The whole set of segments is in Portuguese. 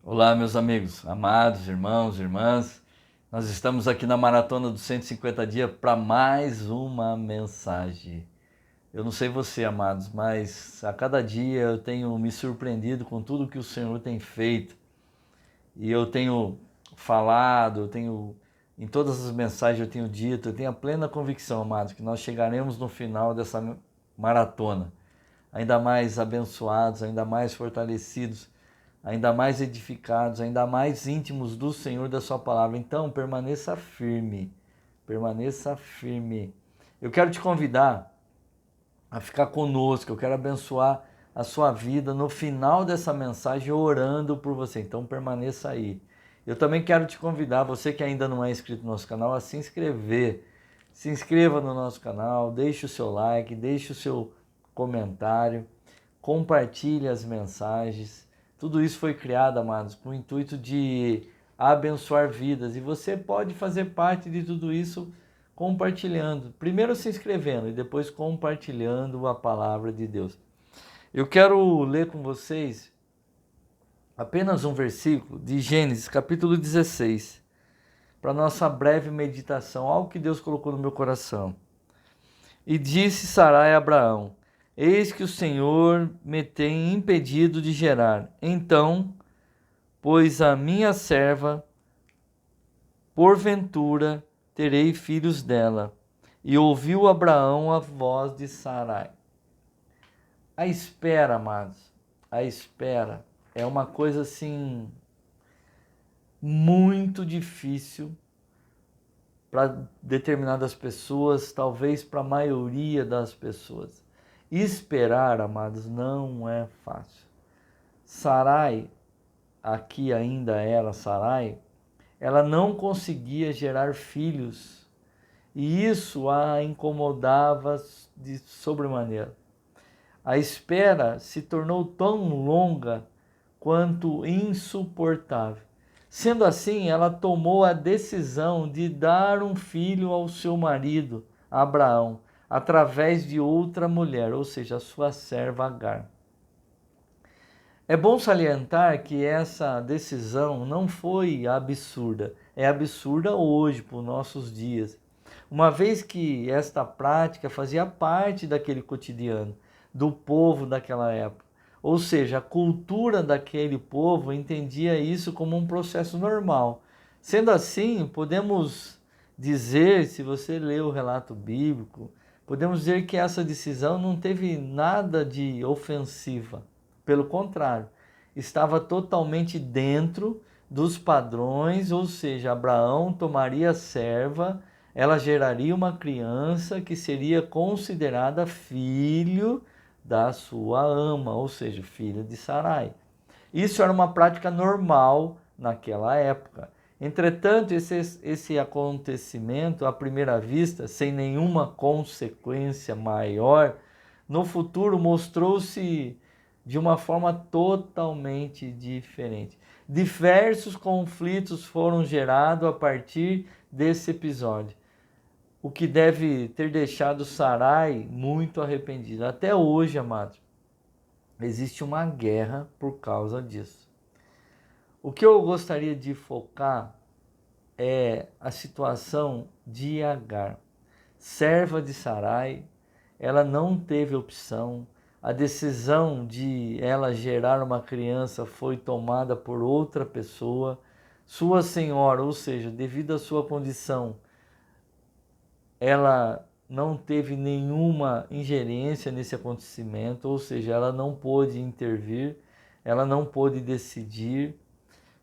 Olá, meus amigos, amados, irmãos, irmãs. Nós estamos aqui na Maratona dos 150 dias para mais uma mensagem. Eu não sei você, amados, mas a cada dia eu tenho me surpreendido com tudo que o Senhor tem feito. E eu tenho falado, em todas as mensagens eu tenho dito, eu tenho a plena convicção, amados, que nós chegaremos no final dessa maratona, ainda mais abençoados, ainda mais fortalecidos, ainda mais edificados, ainda mais íntimos do Senhor, da sua palavra. Então, permaneça firme, permaneça firme. Eu quero te convidar a ficar conosco, eu quero abençoar a sua vida no final dessa mensagem orando por você. Então, permaneça aí. Eu também quero te convidar, você que ainda não é inscrito no nosso canal, a se inscrever. Se inscreva no nosso canal, deixe o seu like, deixe o seu comentário, compartilhe as mensagens. Tudo isso foi criado, amados, com o intuito de abençoar vidas. E você pode fazer parte de tudo isso compartilhando. Primeiro se inscrevendo e depois compartilhando a palavra de Deus. Eu quero ler com vocês apenas um versículo de Gênesis, capítulo 16, para nossa breve meditação, algo que Deus colocou no meu coração. E disse Sarai a Abraão: Eis que o Senhor me tem impedido de gerar. Então, pois a minha serva, porventura, terei filhos dela. E ouviu Abraão a voz de Sarai. A espera, amados, a espera é uma coisa assim muito difícil para determinadas pessoas, talvez para a maioria das pessoas. Esperar, amados, não é fácil. Sarai, aqui ainda era Sarai, ela não conseguia gerar filhos e isso a incomodava de sobremaneira. A espera se tornou tão longa quanto insuportável. Sendo assim, ela tomou a decisão de dar um filho ao seu marido, Abraão, através de outra mulher, ou seja, a sua serva Agar. É bom salientar que essa decisão não foi absurda, é absurda hoje, por nossos dias, uma vez que esta prática fazia parte daquele cotidiano, do povo daquela época. Ou seja, a cultura daquele povo entendia isso como um processo normal. Sendo assim, podemos dizer, se você ler o relato bíblico, podemos dizer que essa decisão não teve nada de ofensiva. Pelo contrário, estava totalmente dentro dos padrões, ou seja, Abraão tomaria a serva, ela geraria uma criança que seria considerada filho da sua ama, ou seja, filho de Sarai. Isso era uma prática normal naquela época. Entretanto, esse acontecimento, à primeira vista, sem nenhuma consequência maior, no futuro mostrou-se de uma forma totalmente diferente. Diversos conflitos foram gerados a partir desse episódio, o que deve ter deixado Sarai muito arrependida. Até hoje, amados, existe uma guerra por causa disso. O que eu gostaria de focar é a situação de Agar, serva de Sarai. Ela não teve opção. A decisão de ela gerar uma criança foi tomada por outra pessoa. Sua senhora, ou seja, devido à sua condição, ela não teve nenhuma ingerência nesse acontecimento, ou seja, ela não pôde intervir, ela não pôde decidir.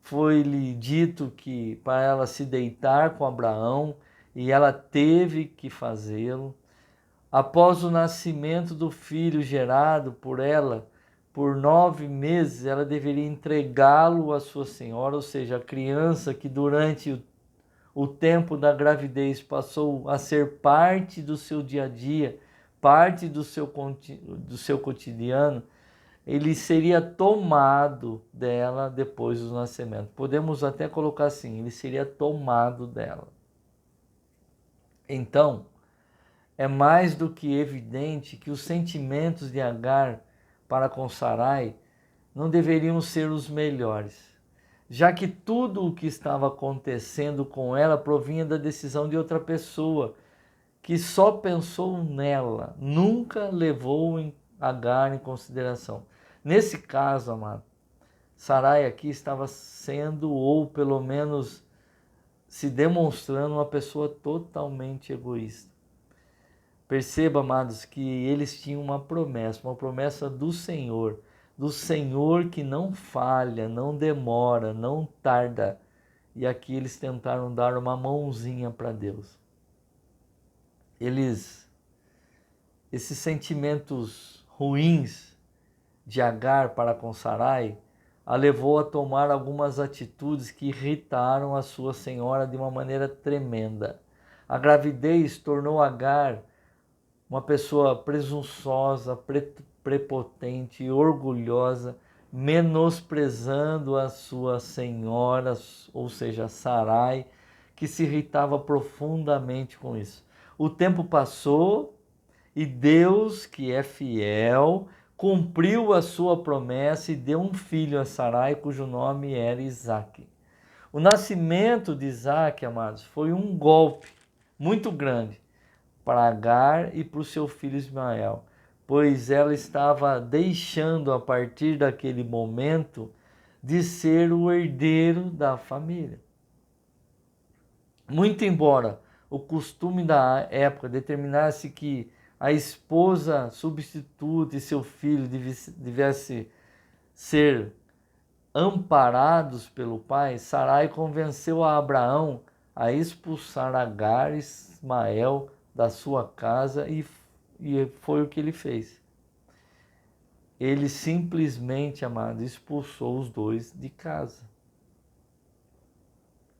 Foi-lhe dito que para ela se deitar com Abraão e ela teve que fazê-lo. Após o nascimento do filho gerado por ela, por 9 meses, ela deveria entregá-lo à sua senhora, ou seja, a criança que durante o tempo da gravidez passou a ser parte do seu dia a dia, parte do seu cotidiano, ele seria tomado dela depois do nascimento. Podemos até colocar assim, ele seria tomado dela. Então, é mais do que evidente que os sentimentos de Agar para com Sarai não deveriam ser os melhores. já que tudo o que estava acontecendo com ela provinha da decisão de outra pessoa, que só pensou nela, nunca levou Agar em consideração. Nesse caso, amado, Sarai aqui estava sendo, ou pelo menos se demonstrando, uma pessoa totalmente egoísta. Perceba, amados, que eles tinham uma promessa do Senhor que não falha, não demora, não tarda. E aqui eles tentaram dar uma mãozinha para Deus. Esses sentimentos ruins de Agar para com Sarai a levou a tomar algumas atitudes que irritaram a sua senhora de uma maneira tremenda. A gravidez tornou Agar uma pessoa presunçosa, prepotente e orgulhosa, menosprezando a sua senhora, ou seja, Sarai, que se irritava profundamente com isso. O tempo passou e Deus, que é fiel, cumpriu a sua promessa e deu um filho a Sarai, cujo nome era Isaque. O nascimento de Isaque, amados, foi um golpe muito grande para Agar e para o seu filho Ismael, pois ela estava deixando a partir daquele momento de ser o herdeiro da família. Muito embora o costume da época determinasse que a esposa substituta e seu filho devesse ser amparados pelo pai, Sarai convenceu a Abraão a expulsar Agar e Ismael da sua casa e foi o que ele fez. Ele simplesmente, amado, expulsou os dois de casa.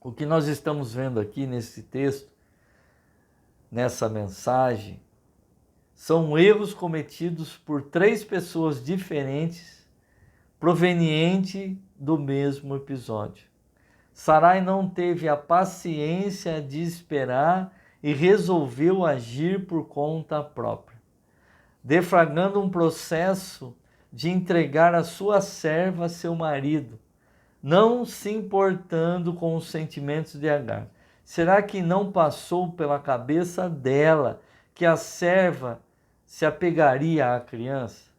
O que nós estamos vendo aqui nesse texto, nessa mensagem, são erros cometidos por três pessoas diferentes, provenientes do mesmo episódio. Sarai não teve a paciência de esperar e resolveu agir por conta própria, deflagrando um processo de entregar a sua serva a seu marido, não se importando com os sentimentos de Agar. Será que não passou pela cabeça dela que a serva se apegaria à criança?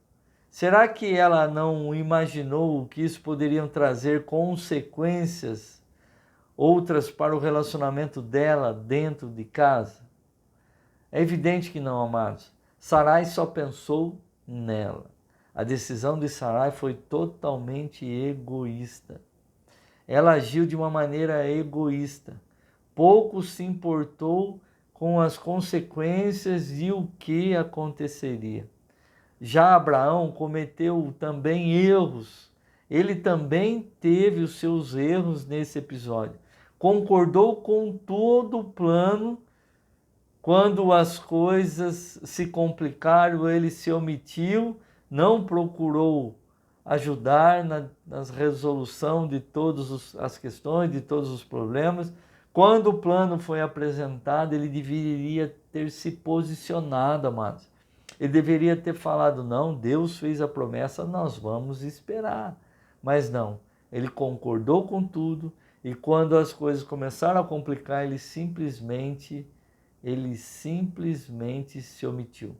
Será que ela não imaginou que isso poderia trazer consequências outras para o relacionamento dela dentro de casa? É evidente que não, amados. Sarai só pensou nela. A decisão de Sarai foi totalmente egoísta. Ela agiu de uma maneira egoísta. Pouco se importou com as consequências e o que aconteceria. Já Abraão cometeu também erros. Ele também teve os seus erros nesse episódio. Concordou com todo o plano. Quando as coisas se complicaram, ele se omitiu, não procurou ajudar na resolução de todas as questões, de todos os problemas. Quando o plano foi apresentado, ele deveria ter se posicionado, amados. Ele deveria ter falado, não, Deus fez a promessa, nós vamos esperar. Mas não, ele concordou com tudo e quando as coisas começaram a complicar, ele simplesmente se omitiu.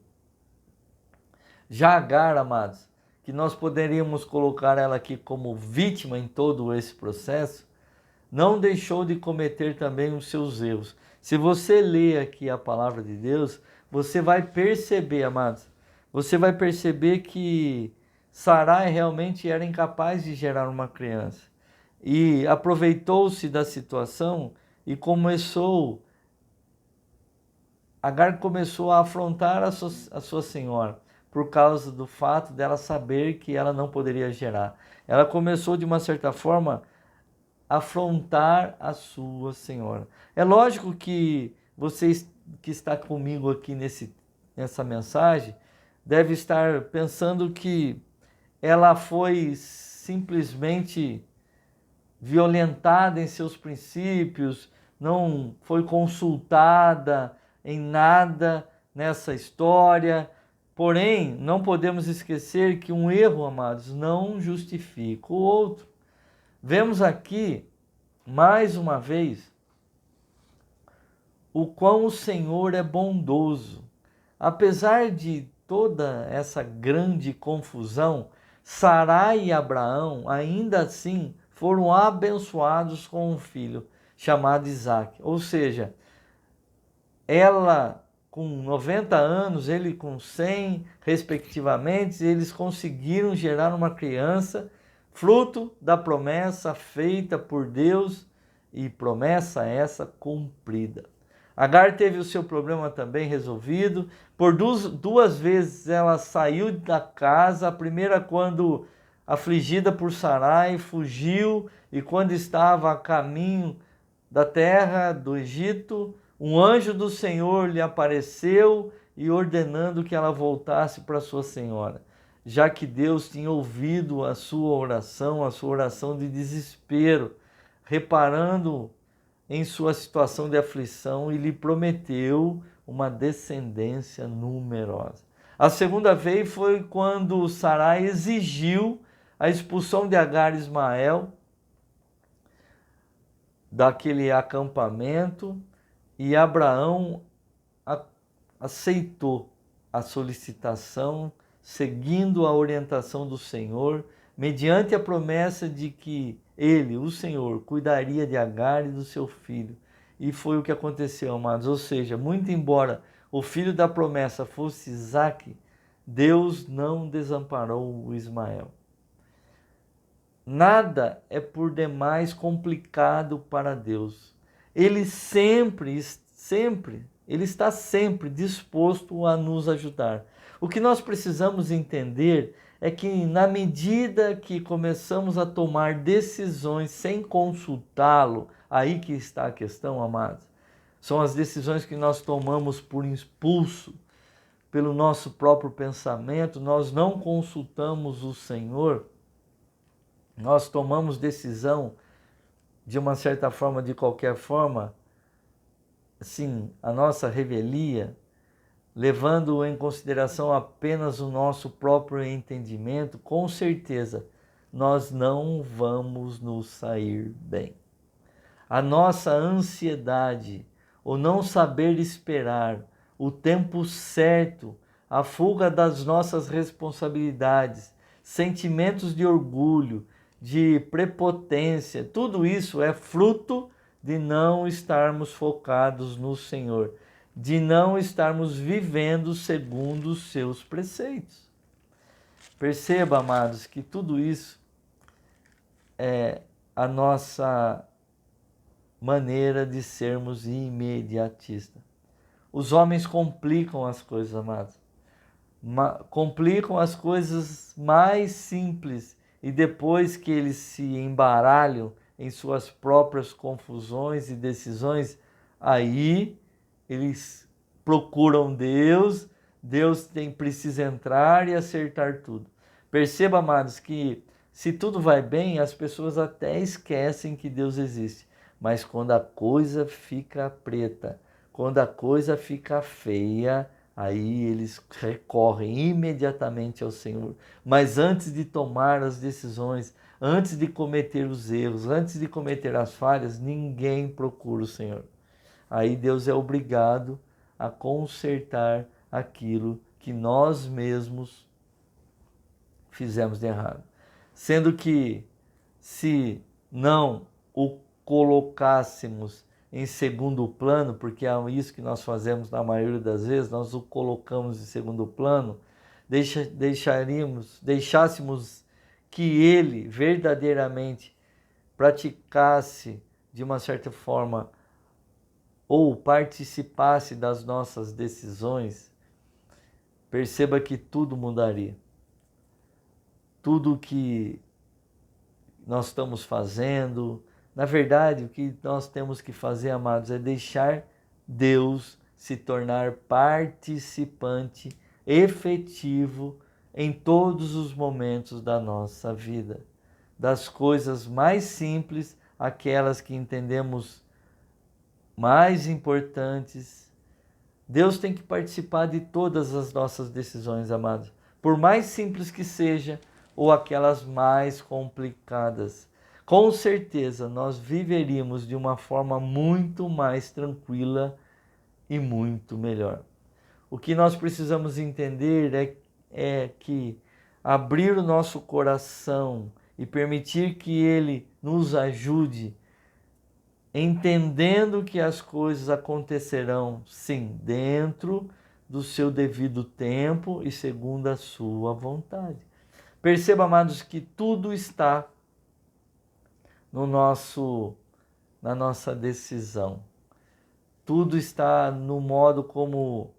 Já Agar, amados, que nós poderíamos colocar ela aqui como vítima em todo esse processo, não deixou de cometer também os seus erros. Se você ler aqui a palavra de Deus, você vai perceber, amados, você vai perceber que Sarai realmente era incapaz de gerar uma criança. E aproveitou-se da situação e Agar começou a afrontar a sua senhora, por causa do fato dela saber que ela não poderia gerar. Ela começou, de uma certa forma, a afrontar a sua senhora. É lógico que você que está comigo aqui nessa mensagem deve estar pensando que ela foi simplesmente violentada em seus princípios, não foi consultada em nada nessa história. Porém, não podemos esquecer que um erro, amados, não justifica o outro. Vemos aqui, mais uma vez, o quão o Senhor é bondoso. Apesar de toda essa grande confusão, Sarai e Abraão, ainda assim, foram abençoados com um filho chamado Isaque. Ou seja, ela com 90 anos, ele com 100, respectivamente, eles conseguiram gerar uma criança, fruto da promessa feita por Deus e promessa essa cumprida. Agar teve o seu problema também resolvido. Por duas vezes ela saiu da casa. A primeira quando afligida por Sarai, fugiu, e quando estava a caminho da terra do Egito, um anjo do Senhor lhe apareceu e ordenando que ela voltasse para sua senhora, já que Deus tinha ouvido a sua oração de desespero, reparando em sua situação de aflição, e lhe prometeu uma descendência numerosa. A segunda vez foi quando Sarai exigiu a expulsão de Agar e Ismael daquele acampamento, e Abraão aceitou a solicitação, seguindo a orientação do Senhor, mediante a promessa de que ele, o Senhor, cuidaria de Agar e do seu filho. E foi o que aconteceu, amados. Ou seja, muito embora o filho da promessa fosse Isaque, Deus não desamparou o Ismael. Nada é por demais complicado para Deus. Ele ele está sempre disposto a nos ajudar. O que nós precisamos entender é que na medida que começamos a tomar decisões sem consultá-lo, aí que está a questão, amados. São as decisões que nós tomamos por impulso, pelo nosso próprio pensamento, nós não consultamos o Senhor. Nós tomamos decisão de uma certa forma, de qualquer forma, sim, a nossa revelia, levando em consideração apenas o nosso próprio entendimento, com certeza nós não vamos nos sair bem. A nossa ansiedade, o não saber esperar, o tempo certo, a fuga das nossas responsabilidades, sentimentos de orgulho, de prepotência, tudo isso é fruto de não estarmos focados no Senhor, de não estarmos vivendo segundo os seus preceitos. Perceba, amados, que tudo isso é a nossa maneira de sermos imediatistas. Os homens complicam as coisas, amados. Complicam as coisas mais simples, e depois que eles se embaralham em suas próprias confusões e decisões, aí eles procuram Deus, precisa entrar e acertar tudo. Perceba, amados, que se tudo vai bem, as pessoas até esquecem que Deus existe. Mas quando a coisa fica preta, quando a coisa fica feia, aí eles recorrem imediatamente ao Senhor. Mas antes de tomar as decisões, antes de cometer os erros, antes de cometer as falhas, ninguém procura o Senhor. Aí Deus é obrigado a consertar aquilo que nós mesmos fizemos de errado. Sendo que, se não o colocássemos em segundo plano, porque é isso que nós fazemos na maioria das vezes, nós o colocamos em segundo plano, deixássemos que ele verdadeiramente praticasse de uma certa forma ou participasse das nossas decisões, perceba que tudo mudaria. Tudo que nós estamos fazendo, na verdade, o que nós temos que fazer, amados, é deixar Deus se tornar participante efetivo em todos os momentos da nossa vida. Das coisas mais simples, aquelas que entendemos mais importantes. Deus tem que participar de todas as nossas decisões, amados. Por mais simples que seja, ou aquelas mais complicadas. com certeza nós viveríamos de uma forma muito mais tranquila e muito melhor. O que nós precisamos entender é que abrir o nosso coração e permitir que Ele nos ajude, entendendo que as coisas acontecerão, sim, dentro do seu devido tempo e segundo a sua vontade. Perceba, amados, que tudo está na nossa decisão. Tudo está no modo como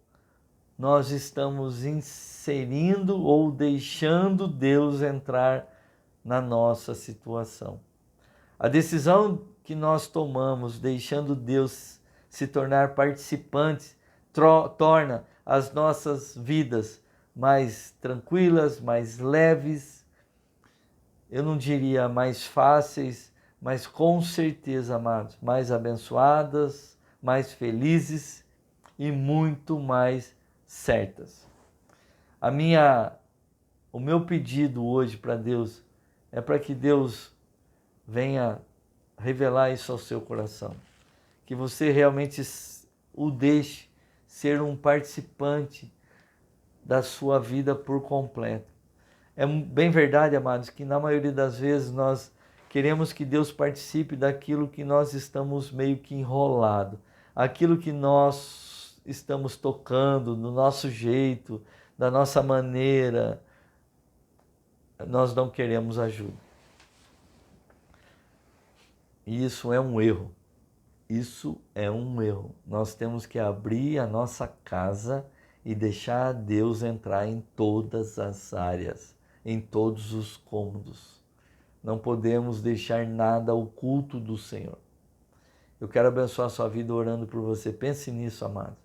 nós estamos inserindo ou deixando Deus entrar na nossa situação. A decisão que nós tomamos, deixando Deus se tornar participante, torna as nossas vidas mais tranquilas, mais leves, eu não diria mais fáceis, mas com certeza, amados, mais abençoadas, mais felizes e muito mais certas. O meu pedido hoje para Deus é para que Deus venha revelar isso ao seu coração, que você realmente o deixe ser um participante da sua vida por completo. É bem verdade, amados, que na maioria das vezes nós queremos que Deus participe daquilo que nós estamos meio que enrolado, aquilo que nós estamos tocando, do nosso jeito, da nossa maneira, nós não queremos ajuda. E isso é um erro. Isso é um erro. Nós temos que abrir a nossa casa e deixar Deus entrar em todas as áreas, em todos os cômodos. Não podemos deixar nada oculto do Senhor. Eu quero abençoar a sua vida orando por você. Pense nisso, amado.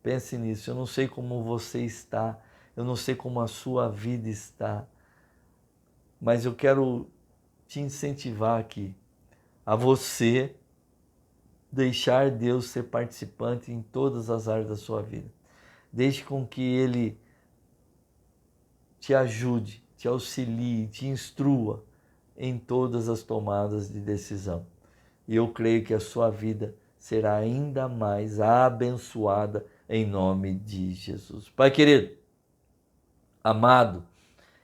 Pense nisso. Eu não sei como você está, eu não sei como a sua vida está, mas eu quero te incentivar aqui a você deixar Deus ser participante em todas as áreas da sua vida. Deixe com que Ele te ajude, te auxilie, te instrua em todas as tomadas de decisão. E eu creio que a sua vida será ainda mais abençoada em nome de Jesus. Pai querido, amado,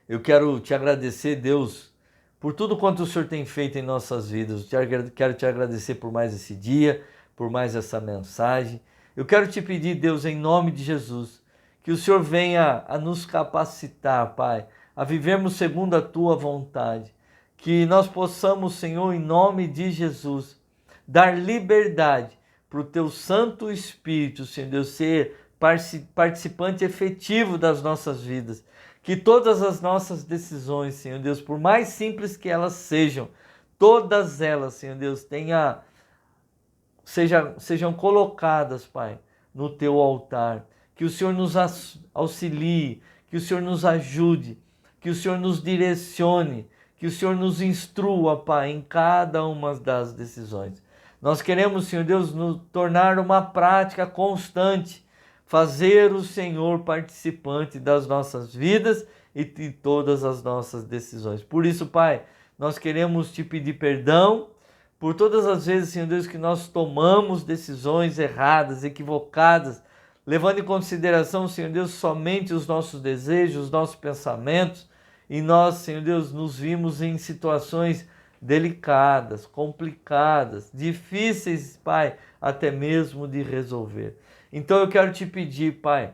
eu quero te agradecer, Deus, por tudo quanto o Senhor tem feito em nossas vidas. Eu quero te agradecer por mais esse dia, por mais essa mensagem. Eu quero te pedir, Deus, em nome de Jesus, que o Senhor venha a nos capacitar, Pai, a vivermos segundo a Tua vontade. Que nós possamos, Senhor, em nome de Jesus, dar liberdade para o Teu Santo Espírito, Senhor Deus, ser participante efetivo das nossas vidas. Que todas as nossas decisões, Senhor Deus, por mais simples que elas sejam, todas elas, Senhor Deus, sejam colocadas, Pai, no Teu altar. Que o Senhor nos auxilie, que o Senhor nos ajude, que o Senhor nos direcione, que o Senhor nos instrua, Pai, em cada uma das decisões. Nós queremos, Senhor Deus, nos tornar uma prática constante, fazer o Senhor participante das nossas vidas e de todas as nossas decisões. Por isso, Pai, nós queremos te pedir perdão por todas as vezes, Senhor Deus, que nós tomamos decisões erradas, equivocadas, levando em consideração, Senhor Deus, somente os nossos desejos, os nossos pensamentos, e nós, Senhor Deus, nos vimos em situações delicadas, complicadas, difíceis, Pai, até mesmo de resolver. Então eu quero te pedir, Pai,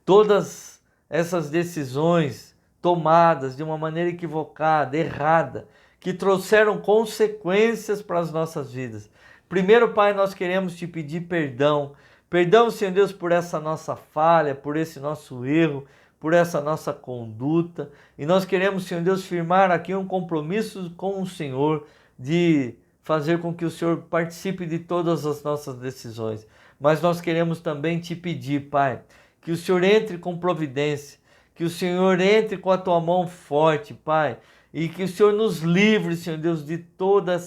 todas essas decisões tomadas de uma maneira equivocada, errada, que trouxeram consequências para as nossas vidas. Primeiro, Pai, nós queremos te pedir perdão. Perdão, Senhor Deus, por essa nossa falha, por esse nosso erro, por essa nossa conduta. E nós queremos, Senhor Deus, firmar aqui um compromisso com o Senhor de fazer com que o Senhor participe de todas as nossas decisões. Mas nós queremos também te pedir, Pai, que o Senhor entre com providência, que o Senhor entre com a tua mão forte, Pai, e que o Senhor nos livre, Senhor Deus, de toda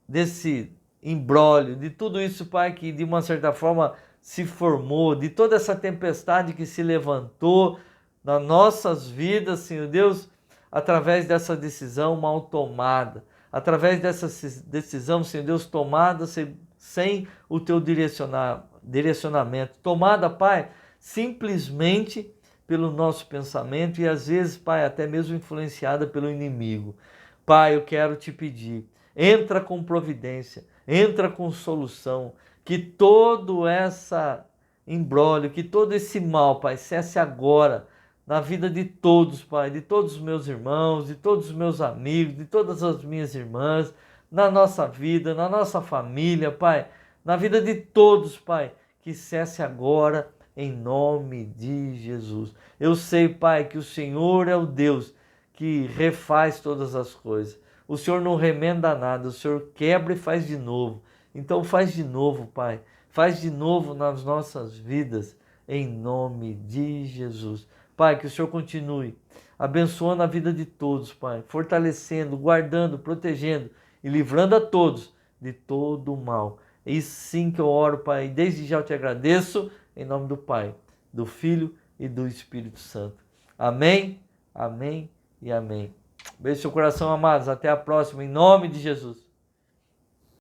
desse imbróglio, de tudo isso, Pai, que de uma certa forma se formou, de toda essa tempestade que se levantou nas nossas vidas, Senhor Deus, através dessa decisão mal tomada, através dessa decisão, Senhor Deus, tomada sem o teu direcionamento, tomada, Pai, simplesmente pelo nosso pensamento e às vezes, Pai, até mesmo influenciada pelo inimigo. Pai, eu quero te pedir, entra com providência, entra com solução, que todo essa imbróglio, que todo esse mal, Pai, cesse agora na vida de todos, Pai, de todos os meus irmãos, de todos os meus amigos, de todas as minhas irmãs, na nossa vida, na nossa família, Pai, na vida de todos, Pai, que cesse agora em nome de Jesus. Eu sei, Pai, que o Senhor é o Deus que refaz todas as coisas. O Senhor não remenda nada, o Senhor quebra e faz de novo. Então faz de novo, Pai. Faz de novo nas nossas vidas, em nome de Jesus. Pai, que o Senhor continue abençoando a vida de todos, Pai, fortalecendo, guardando, protegendo e livrando a todos de todo o mal. E sim que eu oro, Pai, desde já eu te agradeço, em nome do Pai, do Filho e do Espírito Santo. Amém, amém e amém. Beijo no seu coração, amados. Até a próxima, em nome de Jesus.